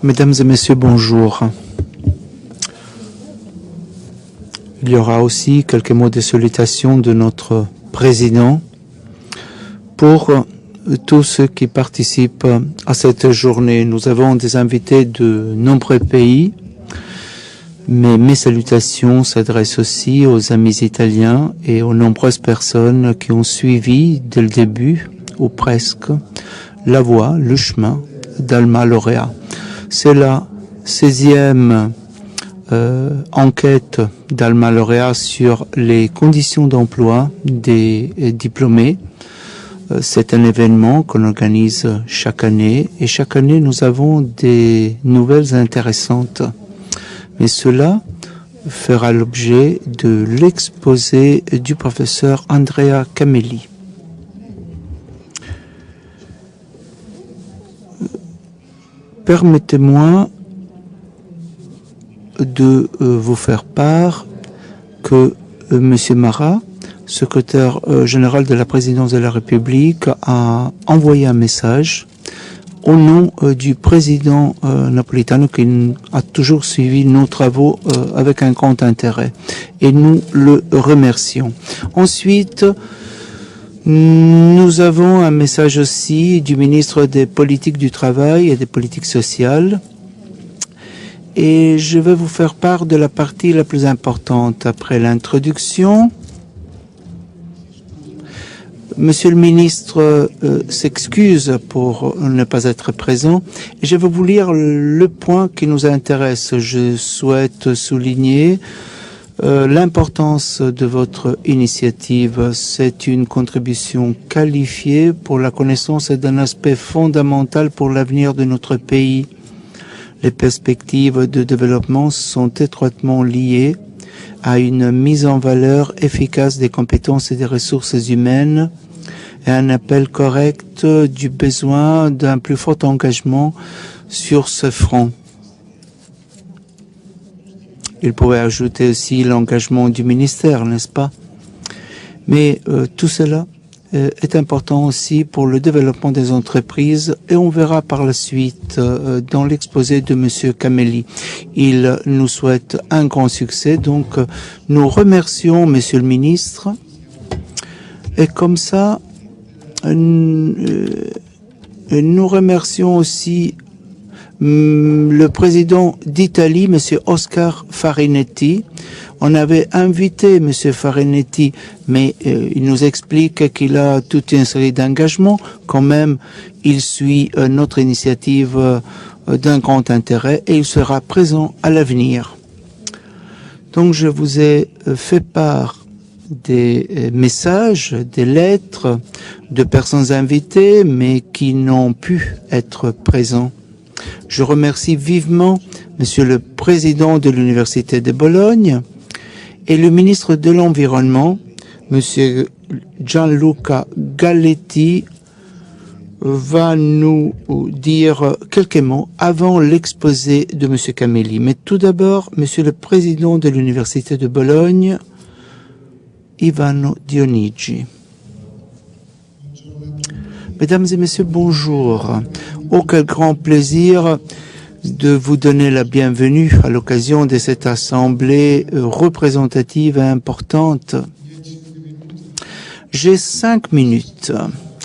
Mesdames et messieurs, bonjour. Il y aura aussi quelques mots de salutation de notre président pour tous ceux qui participent à cette journée. Nous avons des invités de nombreux pays, mais mes salutations s'adressent aussi aux amis italiens et aux nombreuses personnes qui ont suivi dès le début, ou presque, la voie, le chemin d'Alma Lauréat. C'est la 16e enquête d'Alma Lauréat sur les conditions d'emploi des diplômés. C'est un événement qu'on organise chaque année et chaque année nous avons des nouvelles intéressantes. Mais cela fera l'objet de l'exposé du professeur Andrea Camelli. Permettez-moi de vous faire part que M. Marat, secrétaire général de la présidence de la République, a envoyé un message au nom du président Napolitano qui a toujours suivi nos travaux avec un grand intérêt. Et nous le remercions. Ensuite, nous avons un message aussi du ministre des Politiques du Travail et des Politiques sociales. Et je vais vous faire part de la partie la plus importante. Après l'introduction, Monsieur le ministre s'excuse pour ne pas être présent. Et je vais vous lire le point qui nous intéresse. Je souhaite souligner l'importance de votre initiative. C'est une contribution qualifiée pour la connaissance d'un aspect fondamental pour l'avenir de notre pays. Les perspectives de développement sont étroitement liées à une mise en valeur efficace des compétences et des ressources humaines et un appel correct du besoin d'un plus fort engagement sur ce front. Il pourrait ajouter aussi l'engagement du ministère, n'est-ce pas? Mais tout cela est important aussi pour le développement des entreprises et on verra par la suite dans l'exposé de M. Camelli. Il nous souhaite un grand succès, donc nous remercions M. le ministre et comme ça nous remercions aussi le président d'Italie, M. Oscar Farinetti. On avait invité M. Farinetti, mais il nous explique qu'il a toute une série d'engagements. Quand même, il suit notre initiative d'un grand intérêt et il sera présent à l'avenir. Donc, je vous ai fait part des messages, des lettres de personnes invitées, mais qui n'ont pu être présents. Je remercie vivement Monsieur le Président de l'Université de Bologne et le ministre de l'Environnement, Monsieur Gianluca Galletti, va nous dire quelques mots avant l'exposé de Monsieur Camelli. Mais tout d'abord, Monsieur le Président de l'Université de Bologne, Ivano Dionigi. Mesdames et messieurs, bonjour. Oh, quel grand plaisir de vous donner la bienvenue à l'occasion de cette assemblée représentative et importante. J'ai 5 minutes.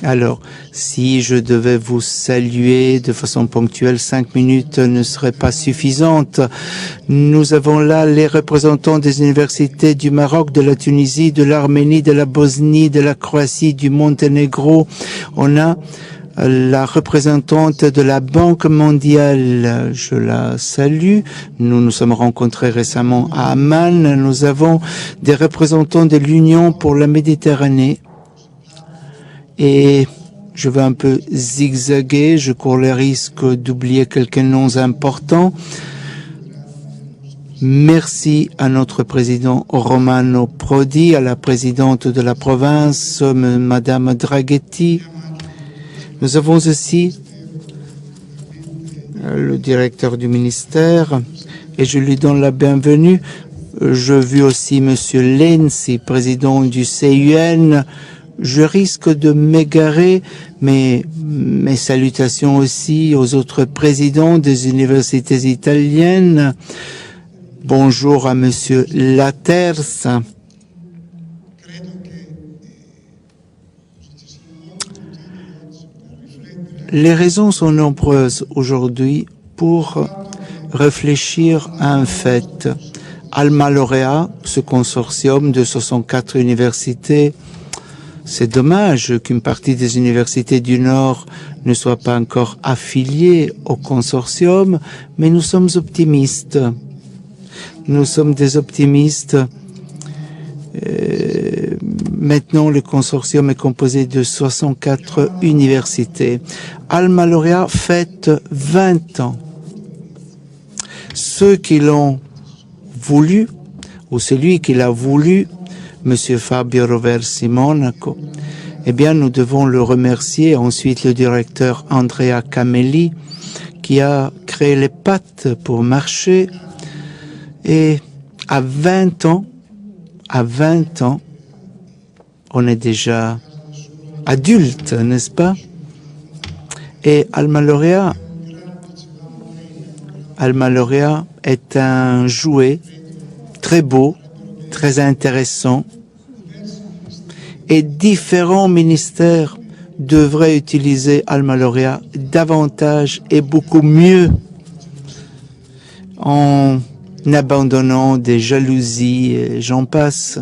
Alors, si je devais vous saluer de façon ponctuelle, 5 minutes ne seraient pas suffisantes. Nous avons là les représentants des universités du Maroc, de la Tunisie, de l'Arménie, de la Bosnie, de la Croatie, du Monténégro. On a la représentante de la Banque mondiale, je la salue. Nous nous sommes rencontrés récemment à Amman. Nous avons des représentants de l'Union pour la Méditerranée. Et je vais un peu zigzaguer, je cours le risque d'oublier quelques noms importants. Merci à notre président Romano Prodi, à la présidente de la province, Madame Draghetti. Nous avons aussi le directeur du ministère et je lui donne la bienvenue. Je vis aussi Monsieur Lenzi, président du CUN, Je risque de m'égarer, mais mes salutations aussi aux autres présidents des universités italiennes. Bonjour à Monsieur Laterza. Les raisons sont nombreuses aujourd'hui pour réfléchir à un fait. Alma Laurea, ce consortium de 64 universités, c'est dommage qu'une partie des universités du Nord ne soit pas encore affiliée au consortium, mais nous sommes optimistes. Nous sommes des optimistes. Maintenant, le consortium est composé de 64 universités. Alma Laurea fête 20 ans. Ceux qui l'ont voulu, ou celui qui l'a voulu, M. Fabio Roversi Monaco, eh bien, nous devons le remercier. Ensuite, le directeur Andrea Camelli, qui a créé les pattes pour marcher. Et à 20 ans, on est déjà adulte, n'est-ce pas? Et Alma Laurea est un jouet très beau, très intéressant, et différents ministères devraient utiliser Alma Laurea davantage et beaucoup mieux en abandonnant des jalousies et j'en passe.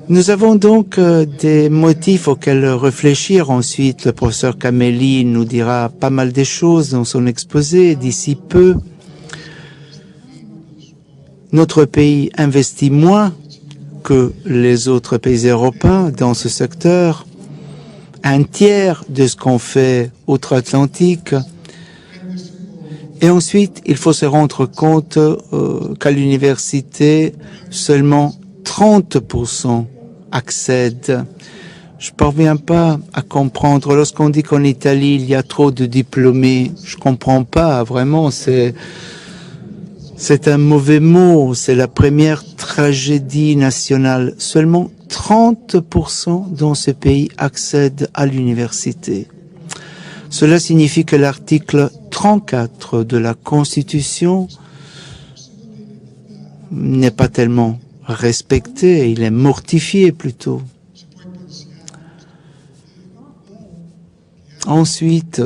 Nous avons donc des motifs auxquels réfléchir. Ensuite, le professeur Camelli nous dira pas mal de choses dans son exposé d'ici peu. Notre pays investit moins que les autres pays européens dans ce secteur, un tiers de ce qu'on fait outre-Atlantique. Et ensuite, il faut se rendre compte qu'à l'université, seulement 30% accèdent. Je ne parviens pas à comprendre. Lorsqu'on dit qu'en Italie, il y a trop de diplômés, je ne comprends pas vraiment. C'est un mauvais mot. C'est la première tragédie nationale. Seulement 30% dans ce pays accèdent à l'université. Cela signifie que l'article 34 de la Constitution n'est pas tellement respecté, il est mortifié plutôt. Ensuite,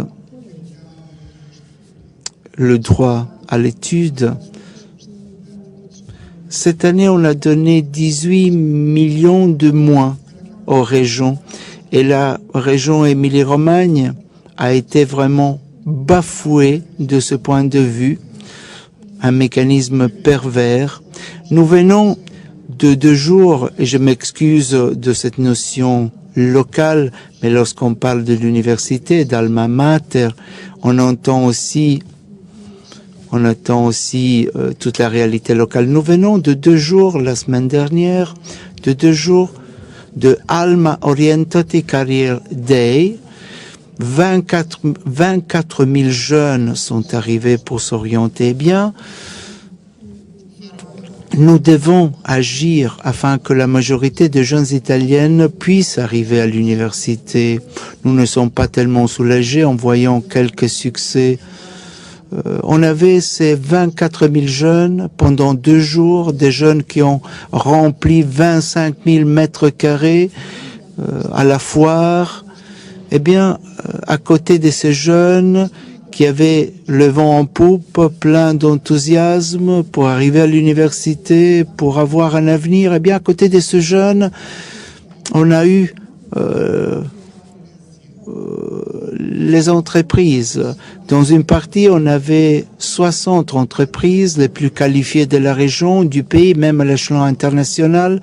le droit à l'étude. Cette année, on a donné 18 millions de moins aux régions et la région Émilie-Romagne a été vraiment bafouée de ce point de vue, un mécanisme pervers. Nous venons de 2 jours, et je m'excuse de cette notion locale, mais lorsqu'on parle de l'université, d'Alma Mater, on entend aussi toute la réalité locale. Nous venons de 2 jours, la semaine dernière, de 2 jours de Alma Orientati Career Day. 24 000 jeunes sont arrivés pour s'orienter bien. Nous devons agir afin que la majorité des jeunes italiennes puissent arriver à l'université. Nous ne sommes pas tellement soulagés en voyant quelques succès. On avait ces 24 000 jeunes pendant 2 jours, des jeunes qui ont rempli 25 000 mètres carrés à la foire. Eh bien, à côté de ces jeunes qui avaient le vent en poupe, plein d'enthousiasme pour arriver à l'université, pour avoir un avenir, eh bien, à côté de ces jeunes, on a eu les entreprises. Dans une partie, on avait 60 entreprises les plus qualifiées de la région, du pays, même à l'échelon international.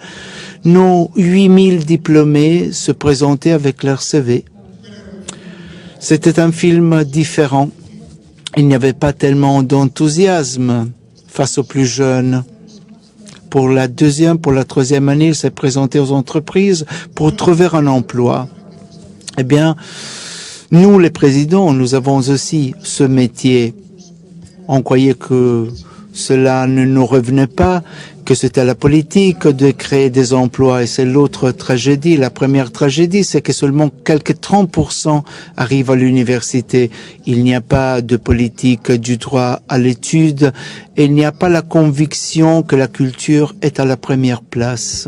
Nos 8000 diplômés se présentaient avec leur CV. C'était un film différent. Il n'y avait pas tellement d'enthousiasme face aux plus jeunes. Pour la 2e, pour la 3e année, il s'est présenté aux entreprises pour trouver un emploi. Eh bien, nous, les présidents, nous avons aussi ce métier. On croyait que cela ne nous revenait pas, que c'était la politique de créer des emplois. Et c'est l'autre tragédie. La première tragédie, c'est que seulement quelques 30% arrivent à l'université. Il n'y a pas de politique du droit à l'étude et il n'y a pas la conviction que la culture est à la première place.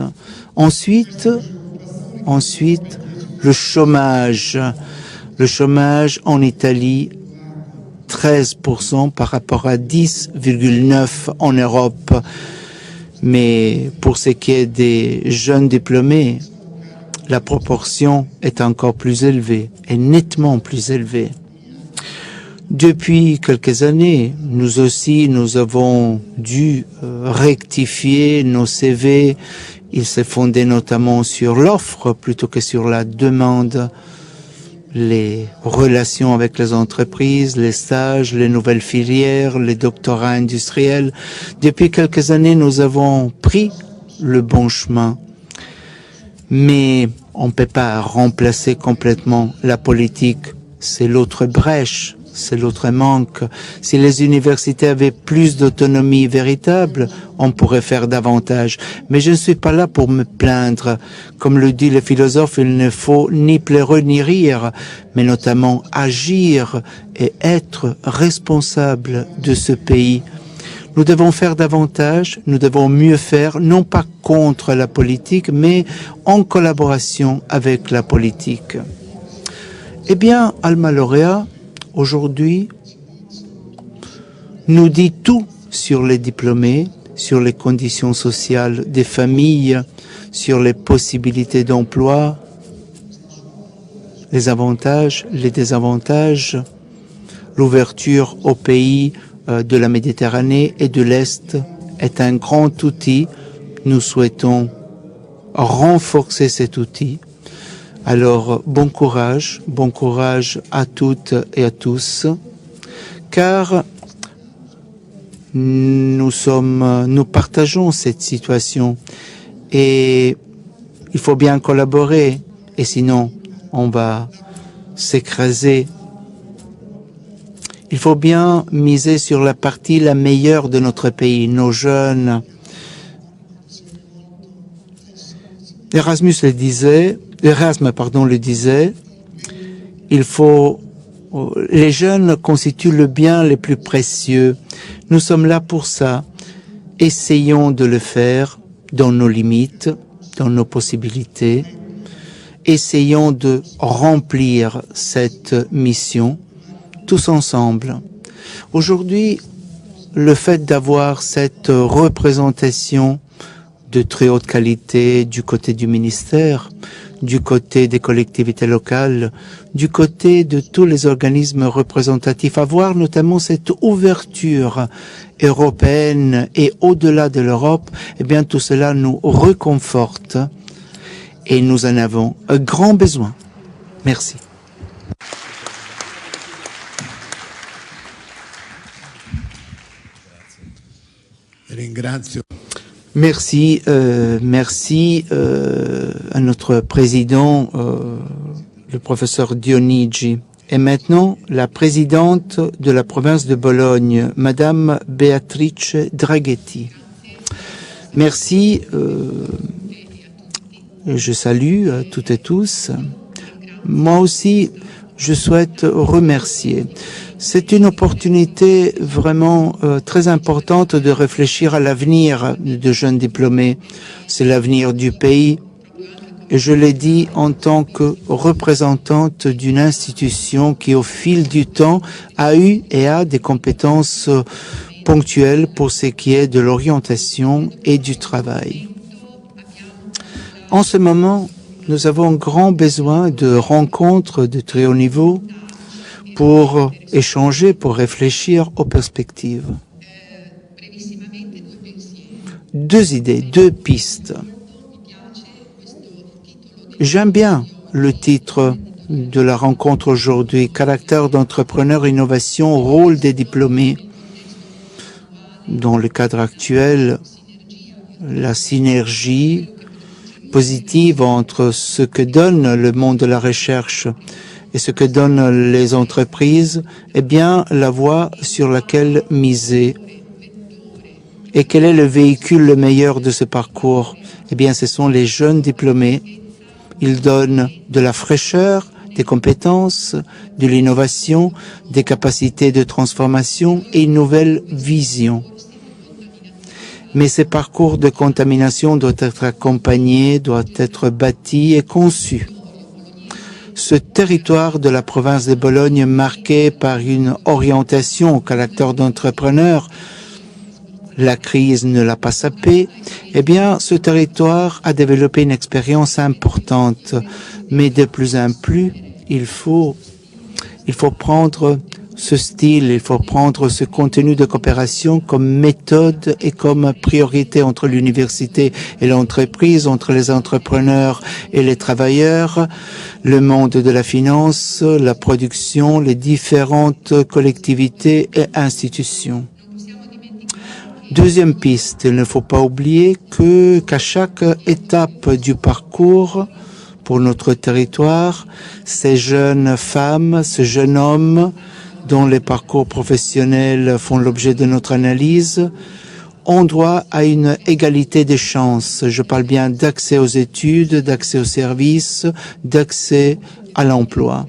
Ensuite, le chômage. Le chômage en Italie, 13% par rapport à 10,9% en Europe. Mais pour ce qui est des jeunes diplômés, la proportion est encore plus élevée, et nettement plus élevée. Depuis quelques années, nous aussi, nous avons dû rectifier nos CV. Il s'est fondé notamment sur l'offre plutôt que sur la demande. Les relations avec les entreprises, les stages, les nouvelles filières, les doctorats industriels. Depuis quelques années, nous avons pris le bon chemin. Mais on ne peut pas remplacer complètement la politique. C'est l'autre brèche, c'est l'autre manque. Si les universités avaient plus d'autonomie véritable, on pourrait faire davantage. Mais je ne suis pas là pour me plaindre. Comme le dit le philosophe, il ne faut ni pleurer ni rire, mais notamment agir et être responsable de ce pays. Nous devons faire davantage, nous devons mieux faire, non pas contre la politique, mais en collaboration avec la politique. Eh bien, Alma Laurea, aujourd'hui, nous dit tout sur les diplômés, sur les conditions sociales des familles, sur les possibilités d'emploi, les avantages, les désavantages, l'ouverture aux pays de la Méditerranée et de l'Est est un grand outil. Nous souhaitons renforcer cet outil. Alors, bon courage à toutes et à tous, car nous partageons cette situation et il faut bien collaborer et sinon on va s'écraser. Il faut bien miser sur la partie la meilleure de notre pays, nos jeunes. Erasme le disait, les jeunes constituent le bien le plus précieux. Nous sommes là pour ça. Essayons de le faire dans nos limites, dans nos possibilités. Essayons de remplir cette mission tous ensemble. Aujourd'hui, le fait d'avoir cette représentation de très haute qualité du côté du ministère, du côté des collectivités locales, du côté de tous les organismes représentatifs, avoir notamment cette ouverture européenne et au-delà de l'Europe, eh bien tout cela nous reconforte et nous en avons un grand besoin. Merci. Merci à notre président, le professeur Dionigi. Et maintenant, la présidente de la province de Bologne, Madame Beatrice Draghetti. Merci. Je salue toutes et tous. Moi aussi, je souhaite remercier. C'est une opportunité vraiment très importante de réfléchir à l'avenir de jeunes diplômés. C'est l'avenir du pays. Et je l'ai dit en tant que représentante d'une institution qui, au fil du temps, a eu et a des compétences ponctuelles pour ce qui est de l'orientation et du travail. En ce moment, nous avons grand besoin de rencontres de très haut niveau pour échanger, pour réfléchir aux perspectives. Deux idées, deux pistes. J'aime bien le titre de la rencontre aujourd'hui, Caractère d'entrepreneur, innovation, rôle des diplômés. Dans le cadre actuel, la synergie positive entre ce que donne le monde de la recherche et ce que donnent les entreprises, eh bien, la voie sur laquelle miser. Et quel est le véhicule le meilleur de ce parcours? Eh bien, ce sont les jeunes diplômés. Ils donnent de la fraîcheur, des compétences, de l'innovation, des capacités de transformation et une nouvelle vision. Mais ces parcours de contamination doivent être accompagnés, doivent être bâtis et conçus. Ce territoire de la province de Bologne, marqué par une orientation au caractère d'entrepreneur, la crise ne l'a pas sapé, eh bien, ce territoire a développé une expérience importante. Mais de plus en plus, il faut prendre ce style, il faut prendre ce contenu de coopération comme méthode et comme priorité entre l'université et l'entreprise, entre les entrepreneurs et les travailleurs, le monde de la finance, la production, les différentes collectivités et institutions. Deuxième piste, il ne faut pas oublier qu'à chaque étape du parcours pour notre territoire, ces jeunes femmes, ce jeune homme dont les parcours professionnels font l'objet de notre analyse, ont droit à une égalité des chances. Je parle bien d'accès aux études, d'accès aux services, d'accès à l'emploi.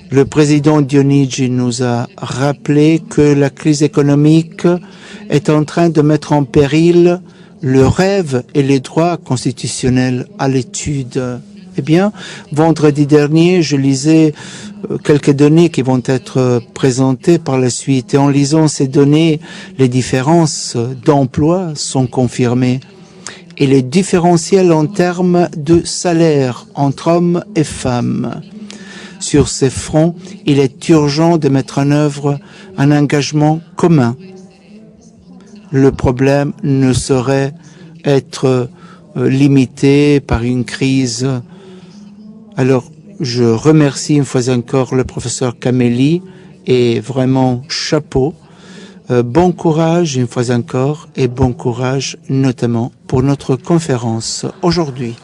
Le président Dionigi nous a rappelé que la crise économique est en train de mettre en péril le rêve et les droits constitutionnels à l'étude. Eh bien, vendredi dernier, je lisais quelques données qui vont être présentées par la suite. Et en lisant ces données, les différences d'emploi sont confirmées. Et les différentiels en termes de salaire entre hommes et femmes. Sur ces fronts, il est urgent de mettre en œuvre un engagement commun. Le problème ne saurait être limité par une crise. Alors, je remercie une fois encore le professeur Camelli et vraiment chapeau. Bon courage une fois encore et bon courage notamment pour notre conférence aujourd'hui.